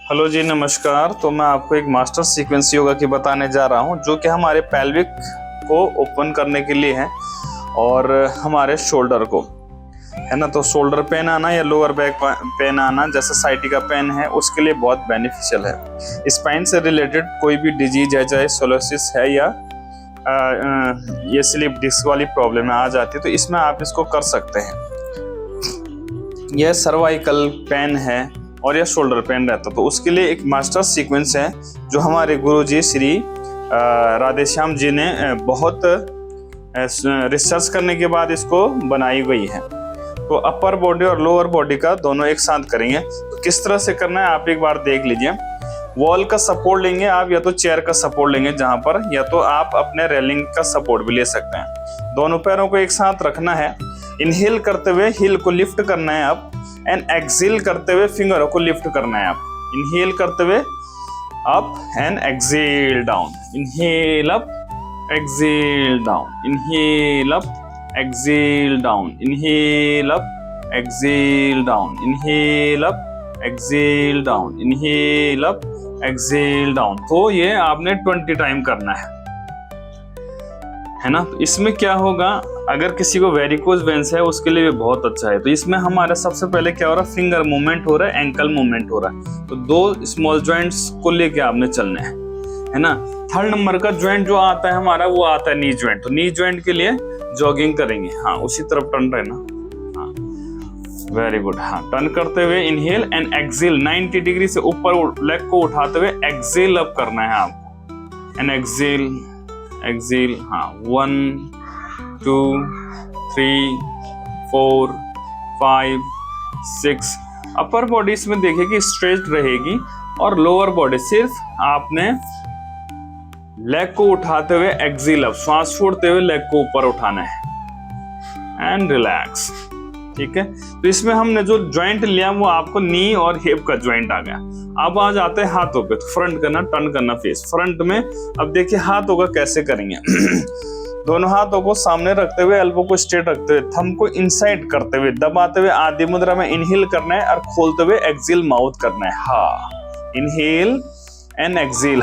Hello जी, नमस्कार। तो मैं आपको एक मास्टर सीक्वेंस योगा की बताने जा रहा हूं, जो कि हमारे पेल्विक को ओपन करने के लिए है और हमारे शोल्डर को, है ना। तो शोल्डर पेन आना या लोअर बैक पेन आना, जैसे साइटिका पेन है, उसके लिए बहुत बेनिफिशियल है। स्पाइन से रिलेटेड कोई भी डिजीज है, चाहे सोलोसिस है या ये स्लिप डिस्क वाली प्रॉब्लम आ जाती है, तो इसमें आप इसको कर सकते हैं। यह सर्वाइकल पेन है और यह शोल्डर पेन रहता, तो उसके लिए एक मास्टर सीक्वेंस है जो हमारे गुरुजी श्री राधेश्याम जी ने बहुत रिसर्च करने के बाद इसको बनाई गई है। तो अपर बॉडी और लोअर बॉडी का दोनों एक साथ करेंगे। तो किस तरह से करना है आप एक बार देख लीजिए। वॉल का सपोर्ट लेंगे आप, या तो चेयर का सपोर्ट लेंगे जहां पर, या तो आप अपने रेलिंग का सपोर्ट भी ले सकते हैं। दोनों पैरों को एक साथ रखना है। इनहेल करते हुए हील को लिफ्ट करना है आप, एंड एक्सेल करते हुए फिंगरों को लिफ्ट करना है आप। इनहेल करते हुए up and exhale down, inhale up exhale down, inhale up exhale down, inhale up exhale down, inhale up exhale down, inhale up exhale down. तो ये आपने 20 टाइम करना है ना। तो इसमें क्या होगा, अगर किसी को वेरिकोज वेंस है उसके लिए भी बहुत अच्छा है। तो इसमें हमारा सबसे पहले क्या हो रहा है, फिंगर मूवमेंट हो रहा है, एंकल मूवमेंट हो रहा है। तो दो स्मॉल जॉइंट्स को लेके आपने चलना है ना। थर्ड नंबर का जॉइंट जो आता है हमारा, वो आता है नी जॉइंट। तो नी जॉइंट के लिए जॉगिंग करेंगे। हाँ, उसी तरफ टर्न रहना। हाँ, वेरी गुड। हाँ, टर्न करते हुए इनहेल एंड एक्सेल 90 डिग्री से ऊपर लेग को उठाते हुए एक्सेल अप करना है आपको, एंड एक्सेल एक्सेल। हाँ, 1 2 3 4 5 6। अपर बॉडी इसमें देखिए कि स्ट्रेच रहेगी, और लोअर बॉडी सिर्फ आपने लेग को उठाते हुए एक्सेल अप, श्वास छोड़ते हुए लेग को ऊपर उठाना है एंड रिलैक्स। ठीक है। तो इसमें हमने जो ज्वाइंट लिया वो आपको नी और हिप का ज्वाइंट आ गया। अब आ जाते हैं हाथों पे। तो फ्रंट करना, टर्न करना फेस फ्रंट में। अब देखिए हाथों का कैसे करेंगे। दोनों हाथों को सामने रखते हुए, एल्बो को स्ट्रेट रखते हुए, थंब को इनसाइड करते हुए, दबाते हुए आदि मुद्रा में इनहेल करना है, और खोलते हुए एक्सेल माउथ करना है। हा, inhale and exhale,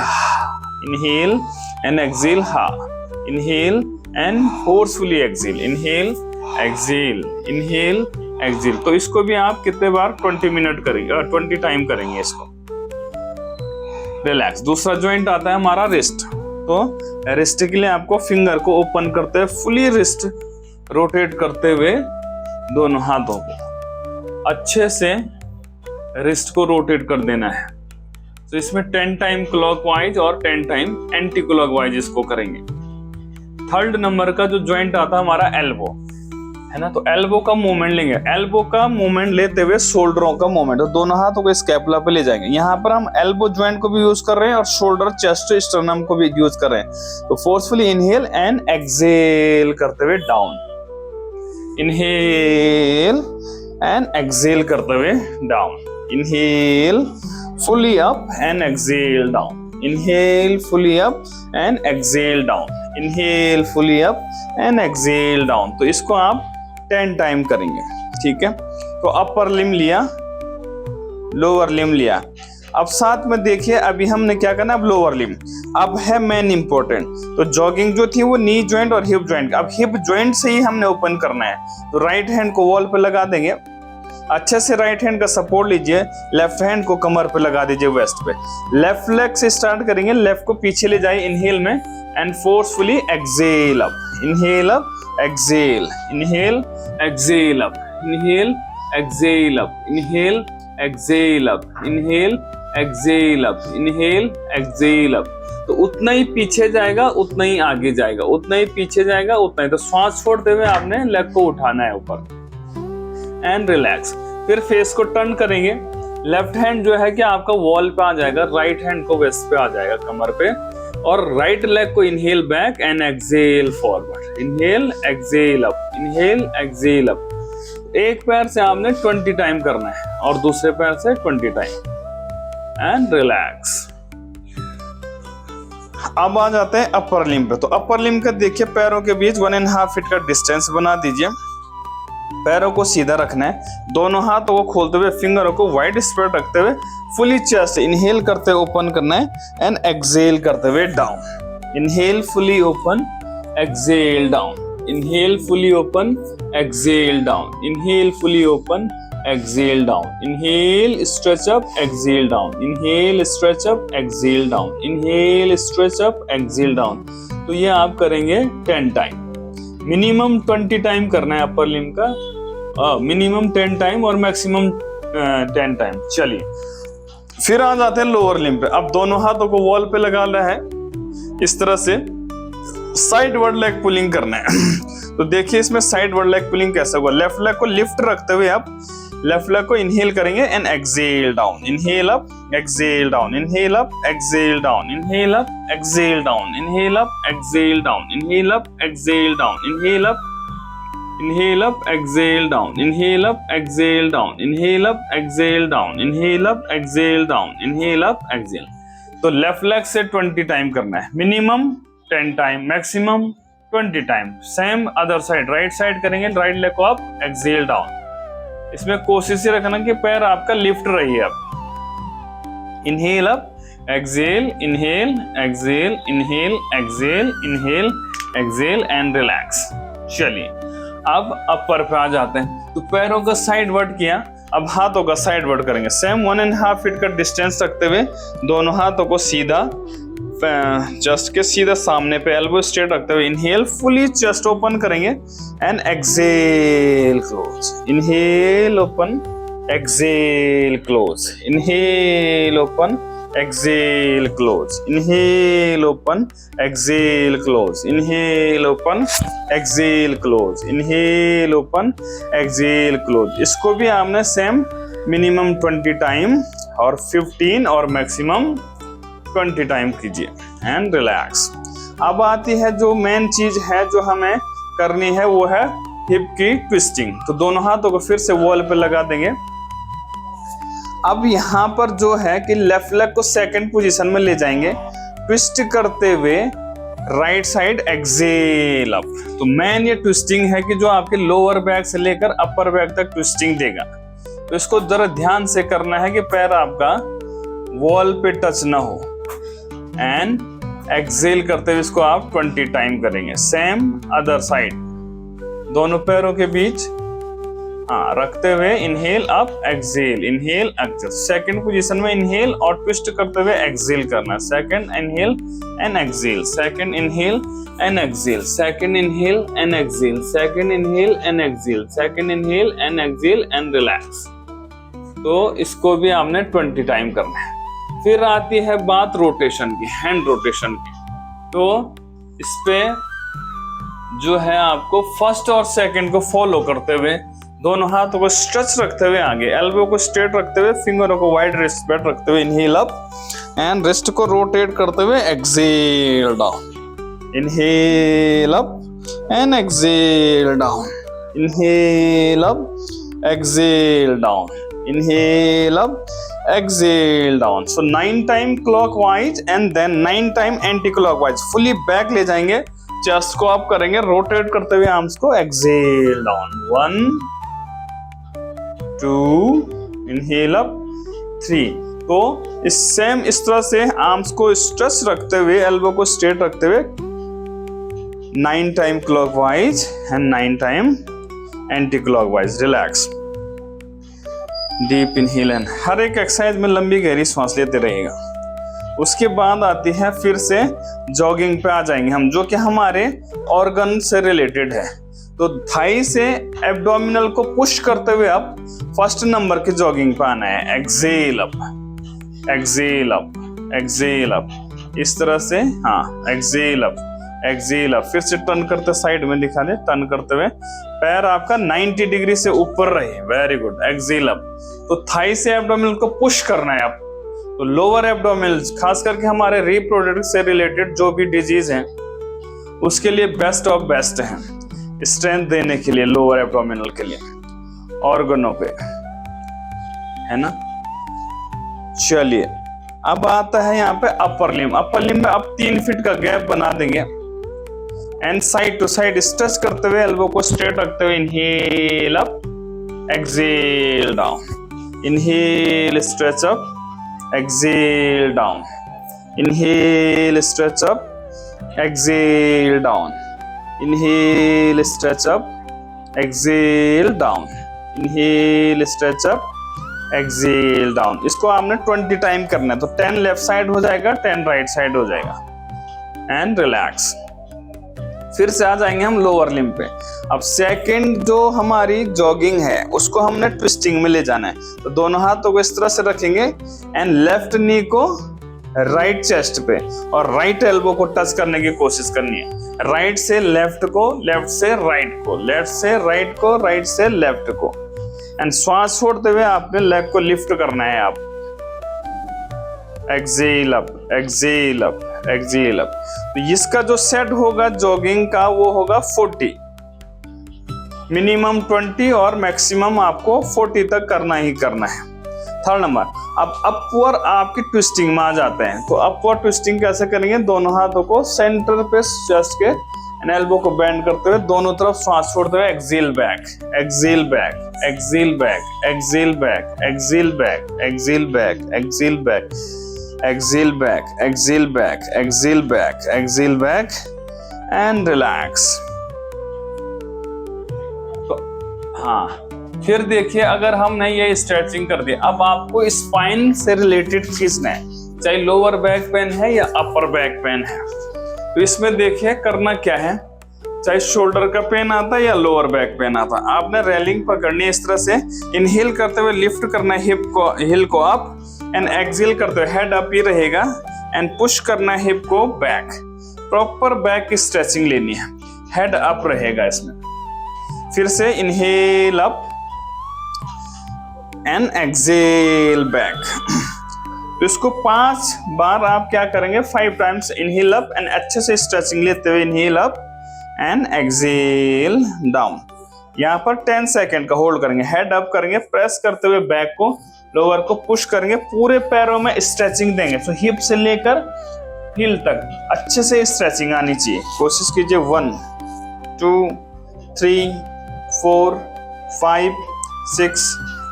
inhale and exhale, हा, inhale and forcefully exhale, inhale exhale, inhale exhale. तो इसको भी आप कितने बार, 20 मिनट करेंगे, 20 टाइम करेंगे इसको। रिलैक्स। दूसरा जॉइंट आता है हमारा रिस्ट। तो रिस्ट के लिए आपको फिंगर को ओपन करते हुए फुली रिस्ट रोटेट करते हुए दोनों हाथों को अच्छे से रिस्ट को रोटेट कर देना है। तो इसमें 10 टाइम क्लॉकवाइज और 10 टाइम एंटी क्लॉकवाइज इसको करेंगे। थर्ड नंबर का जो जॉइंट आता है हमारा एल्बो, है ना। तो एल्बो का मूवमेंट लेंगे। एल्बो का मूवमेंट लेते हुए शोल्डरों का मूवमेंट, तो दोनों हाथों को स्कैपुला पे ले जाएंगे। यहाँ पर हम एल्बो ज्वाइंट को भी यूज कर रहे हैं और शोल्डर, चेस्ट, स्टर्नम को भी यूज कर रहे हैं। तो फोर्सफुली इनहेल एंड एक्सेल करते हुए डाउन, इनहेल एंड एक्सेल करते हुए down, inhale fully up and exhale down, inhale fully up and exhale down, inhale fully up and exhale down. तो इसको आप 10 टाइम करेंगे। ठीक है। तो अपर लिम लिया, लोअर लिम लिया। अब साथ में देखिए अभी हमने क्या करना है, अब लोअर लिम। अब है मेन इंपॉर्टेंट। तो जॉगिंग जो थी वो नी जॉइंट और हिप जॉइंट, अब हिप जॉइंट से ही हमने ओपन करना है। तो राइट हैंड को वॉल पे लगा देंगे, अच्छे से राइट हैंड का सपोर्ट लीजिए, लेफ्ट हैंड को कमर पे लगा दीजिए, वेस्ट पे। लेफ्ट लेग से स्टार्ट करेंगे, लेफ्ट को पीछे ले जाइए इनहेल में, and forcefully exhale up, inhale up exhale, inhale exhale up, inhale exhale up, inhale exhale up, inhale exhale up, inhale exhale up. तो उतना ही पीछे जाएगा, उतना ही आगे जाएगा, उतना ही पीछे जाएगा, उतना ही। तो श्वास छोड़ते हुए आपने लेग को उठाना है ऊपर एंड रिलैक्स। फिर फेस को टर्न करेंगे। लेफ्ट हैंड जो है कि आपका वॉल पे आ जाएगा, राइट हैंड को वेस्ट पे आ जाएगा, कमर पे, और राइट लेग को inhale back and exhale forward, inhale exhale up, inhale exhale up. एक पैर से आपने 20 टाइम करना है और दूसरे पैर से 20 टाइम एंड रिलैक्स। अब आ जाते हैं अपर लिम्ब पे। तो अपर लिम्ब का देखिए, पैरों के बीच 1.5 फीट का डिस्टेंस बना दीजिए। पैरों को सीधा रखना है, दोनों हाथों को खोलते हुए फिंगरों को वाइड स्प्रेड रखते हुए फुली चेस्ट इनहेल करते हुए ओपन करना है एंड एक्सहेल करते हुए down. Inhale fully open, exhale down, inhale fully open, exhale down, inhale fully open, exhale down, inhale stretch up, exhale down, inhale stretch up, exhale down, inhale stretch up, exhale down। तो ये आप करेंगे 10 time, minimum 20 time करना है upper limb का, minimum 10 time और maximum 10 time. चलिए फिर आ जाते हैं लोअर लिम्ब पे। अब दोनों हाथों को वॉल पे लगाना है, इस तरह से साइड वर्ड लेग पुलिंग करना है। तो देखिए इसमें साइड वर्ड लेग पुलिंग कैसे होगा। लेफ्ट लेग को लिफ्ट रखते हुए आप लेफ्ट लेग को इनहेल करेंगे and exhale down, inhale up, exhale down, inhale up, exhale down, inhale up, exhale down, inhale up, exhale down, inhale up, exhale down, inhale up, inhale up, exhale down, inhale up, exhale down, inhale up, exhale down, inhale up, exhale down, inhale up, exhale. तो left leg से 20 time करना है, minimum 10 time, maximum 20 time. Same other side, right side करेंगे, right leg को up, exhale down. इसमें कोशिश ही रखना कि पैर आपका लिफ्ट रही है। अब inhale up, exhale, inhale, exhale, inhale, exhale, inhale, exhale and relax. चलिए अब अपर पे आ जाते हैं। तो पैरों का साइड वर्ड किया, अब हाथों का साइड वर्ड करेंगे। सेम 1.5 फीट का डिस्टेंस रखते हुए दोनों हाथों को सीधा चेस्ट के सीधा सामने पे एल्बो स्ट्रेट रखते हुए इनहेल फुली चेस्ट ओपन करेंगे and exhale close, inhale open, exhale close, inhale open, exhale close, inhale open, exhale close, inhale open, exhale close, inhale open, exhale close. इसको भी आपने सेम मिनिमम 20 टाइम और 15 और maximum 20 time कीजिए and relax. अब आती है जो मेन चीज है जो हमें करनी है, वो है हिप की ट्विस्टिंग। तो दोनों हाथों को फिर से वॉल पे लगा देंगे। अब यहाँ पर जो है कि लेफ्ट लेग को सेकंड पोजीशन में ले जाएंगे, ट्विस्ट करते हुए राइट साइड एक्सहेल अप। तो मेन ये ट्विस्टिंग है कि जो आपके लोअर बैक से लेकर अपर बैक तक ट्विस्टिंग देगा। तो इसको जरा ध्यान से करना है कि पैर आपका वॉल पे टच ना हो। एंड एक्सहेल करते हुए इसको आप 20 टाइम करेंगे। सेम अदर साइड, दोनों पैरों के बीच रखते हुए inhale up, exhale, inhale, exhale. Second position में इनहेल और ट्विस्ट करते हुए एक्सहेल करना है। Second inhale and exhale, second inhale and exhale, second inhale and exhale, second inhale and exhale, second inhale and exhale and relax. तो इसको भी आपने 20 टाइम करना है। फिर आती है बात रोटेशन की, हैंड रोटेशन की। तो इस पे जो है आपको फर्स्ट और सेकंड को फॉलो करते हुए दोनों हाथों को स्ट्रेच रखते हुए आगे, एल्बो को स्ट्रेट रखते हुए, फिंगरों को वाइड रिस्ट पे रखते हुए इनहेल अप एंड रिस्ट को रोटेट करते हुए exhale down, inhale up and exhale down, inhale up, exhale down, inhale up, exhale down। So 9 time clockwise and then 9 time anti clockwise, fully back ले जाएंगे, chest को आप करेंगे rotate करते हुए आर्म्स को, exhale down 1 2 inhale up 3। तो इस तरह से आर्म्स को स्ट्रेच रखते हुए, एल्बो को स्ट्रेट रखते हुए 9 time clockwise and 9 time anti clockwise। Relax, deep inhale and हर एक एक्सरसाइज में लंबी गहरी सांस लेते रहेगा। उसके बाद आती है फिर से जॉगिंग पे आ जाएंगे हम, जो कि हमारे ऑर्गन से रिलेटेड है। तो थाई से एब्डोमिनल को पुश करते हुए आप फर्स्ट नंबर की जॉगिंग पे आना है। Exhale up, exhale up, exhale up, इस तरह से, एक्सहेल अप, एक्सहेल अप। फिर से टर्न करते, साइड में दिखा दे, टर्न करते हुए पैर आपका 90 डिग्री से ऊपर रहे। Very good, exhale up. तो थाई से एब्डोमिनल को पुश करना है आप। तो लोअर एब्डोमिनल, खास करके हमारे रिप्रोडक्टिव से रिलेटेड जो भी डिजीज हैं उसके लिए बेस्ट ऑफ बेस्ट है, स्ट्रेंथ देने के लिए लोअर एब्डोमिनल के लिए ऑर्गनों पे, है ना। चलिए अब आता है यहाँ पे अपर लिम्ब। अपर लिम्ब में अब 3 फीट का गैप बना देंगे and side to side stretch करते हुए, एल्बो को स्ट्रेट रखते हुए inhale up, exhale down, inhale stretch up, exhale down, inhale stretch up, exhale down, inhale stretch up, exhale down, inhale stretch up, exhale down। इसको आपने 20 time करना है, तो 10 लेफ्ट साइड हो जाएगा, 10 राइट साइड हो जाएगा। And relax. फिर से आ जाएंगे हम लोअर लिम्ब पे। अब सेकंड जो हमारी जॉगिंग है उसको हमने ट्विस्टिंग में ले जाना है, तो दोनों हाथों को इस तरह से रखेंगे एंड लेफ्ट नी को राइट चेस्ट पे और राइट एल्बो को टच करने की कोशिश करनी है। राइट से लेफ्ट को, लेफ्ट से राइट को, लेफ्ट से राइट को, राइट से लेफ्ट को। एंड श्वास छोड़ते हुए आपने लेग को लिफ्ट करना है। आप exhale up, exhale up, exhale up. तो इसका जो सेट होगा जॉगिंग का वो होगा 40, मिनिमम 20 और मैक्सिमम आपको 40 तक करना ही करना है। थर्ड नंबर, अब अपवर्ड आपकी ट्विस्टिंग में आ जाते हैं। तो अपवर्ड ट्विस्टिंग कैसे करेंगे? दोनों हाथों को सेंटर पे चेस्ट के एल्बो को बेंड करते हुए दोनों तरफ श्वास छोड़ते हुए exhale back, exhale back, exhale back, exhale back, exhale back, exhale back, exhale back, exhale back, exhale back, exhale back, exhale back and relax। तो हाँ, फिर देखिए अगर हमने ये स्ट्रेचिंग कर दी, अब आपको स्पाइन से रिलेटेड खींचना है, चाहे लोअर बैक पेन है या अपर बैक पेन है। तो इसमें देखिए करना क्या है, चाहे शोल्डर का पेन आता है या लोअर बैक पेन आता है, आपने रेलिंग पकड़नी है इस तरह से, इनहेल करते हुए लिफ्ट करना है हिल को अप एंड एक्सेल करते हुए हेड अप ही रहेगा एंड पुश करना है हिप को बैक। प्रॉपर बैक की स्ट्रेचिंग लेनी है, हेड अप रहेगा इसमें। फिर से inhale up and exhale back. तो इसको 5 बार आप क्या करेंगे, 5 टाइम्स इनहेल अप एंड अच्छे से स्ट्रेचिंग लेते हुए inhale up and exhale down. यहाँ पर 10 सेकेंड का होल्ड करेंगे, हेड अप करेंगे, प्रेस करते हुए बैक को, लोअर को पुश करेंगे, पूरे पैरों में स्ट्रेचिंग देंगे। तो हिप से लेकर हील तक अच्छे से स्ट्रेचिंग आनी चाहिए। कोशिश कीजिए 1 2 3 4 5 6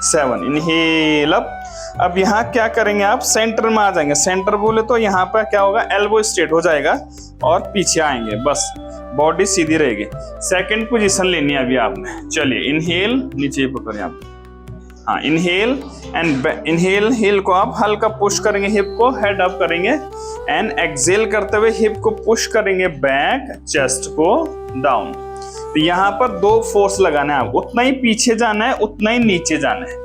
7। Inhale up. अब यहाँ क्या करेंगे, आप सेंटर में आ जाएंगे। सेंटर बोले तो यहाँ पर क्या होगा, एल्बो स्ट्रेट हो जाएगा और पीछे आएंगे, बस बॉडी सीधी रहेगी। सेकंड पोजीशन लेनी है अभी आपने। चलिए इनहेल, नीचे पकड़िए आप, हाँ इनहेल एंड इनहेल, हील को आप हल्का पुश करेंगे, हिप को हेड अप करेंगे एंड एक्सेल करते हुए हिप को पुश करेंगे बैक, चेस्ट को डाउन। तो यहाँ पर 2 फोर्स लगाना है, उतना ही पीछे जाना है, उतना ही नीचे जाना है।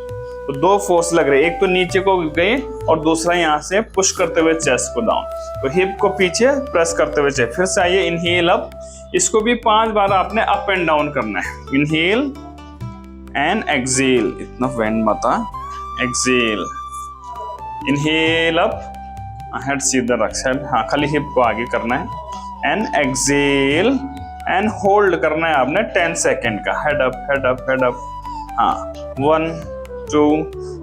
तो 2 फोर्स लग रहे हैं, एक तो नीचे को गए और दूसरा यहाँ से पुश करते हुए चेस्ट को डाउन। तो हिप को पीछे प्रेस करते हुए चेस्ट। फिर से आइए इनहेल अप, इसको भी 5 बार आपने अप एंड डाउन करना है। इनहेल एंड एक्सेल, इतना वेंड मत, एक्सेल, इनहेल अप, हेड सीधा रख, हाँ खाली हिप को आगे करना है एंड एक्सेल एंड होल्ड करना है आपने 10 सेकेंड का, head up, head up, head up, हाँ 1 2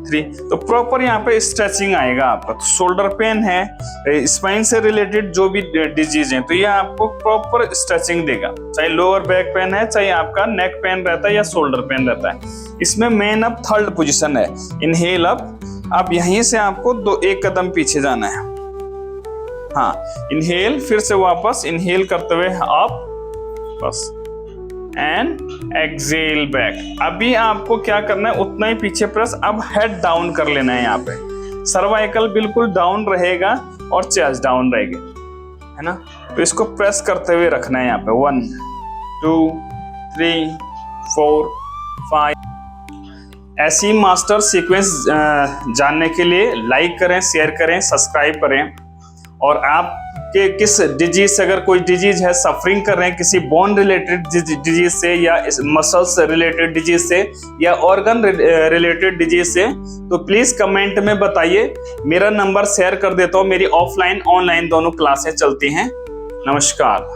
3। तो प्रॉपर यहाँ पे स्ट्रेचिंग आएगा आपका। तो शोल्डर पेन है, स्पाइन से रिलेटेड जो भी डिजीज है, तो ये आपको प्रॉपर स्ट्रेचिंग देगा। चाहे लोअर बैक पेन है, चाहे आपका नेक पेन रहता है या शोल्डर पेन रहता है। इसमें मेन अप थर्ड पोजीशन है, इनहेल अप। अब यहीं से आपको 1 कदम पीछे जाना है, हाँ इनहेल, फिर से वापस इनहेल करते हुए अप, बस एंड एक्सेल बैक। अभी आपको क्या करना है, उतना ही पीछे प्रेस। अब हेड डाउन कर लेना है, यहाँ पे सर्वाइकल बिल्कुल डाउन रहेगा और चेस्ट डाउन रहेगी, है ना। तो इसको प्रेस करते हुए रखना है यहाँ पे 1 2 3 4 5। ऐसी मास्टर सीक्वेंस जानने के लिए लाइक करें, शेयर करें, सब्सक्राइब करें। और आप कि किस डिजीज से, अगर कोई डिजीज है, सफरिंग कर रहे हैं किसी बोन रिलेटेड डिजीज से या मसल्स रिलेटेड डिजीज से या ऑर्गन रिलेटेड डिजीज से, तो प्लीज कमेंट में बताइए। मेरा नंबर शेयर कर देता हूँ। मेरी ऑफलाइन ऑनलाइन दोनों क्लासेस चलती हैं। नमस्कार।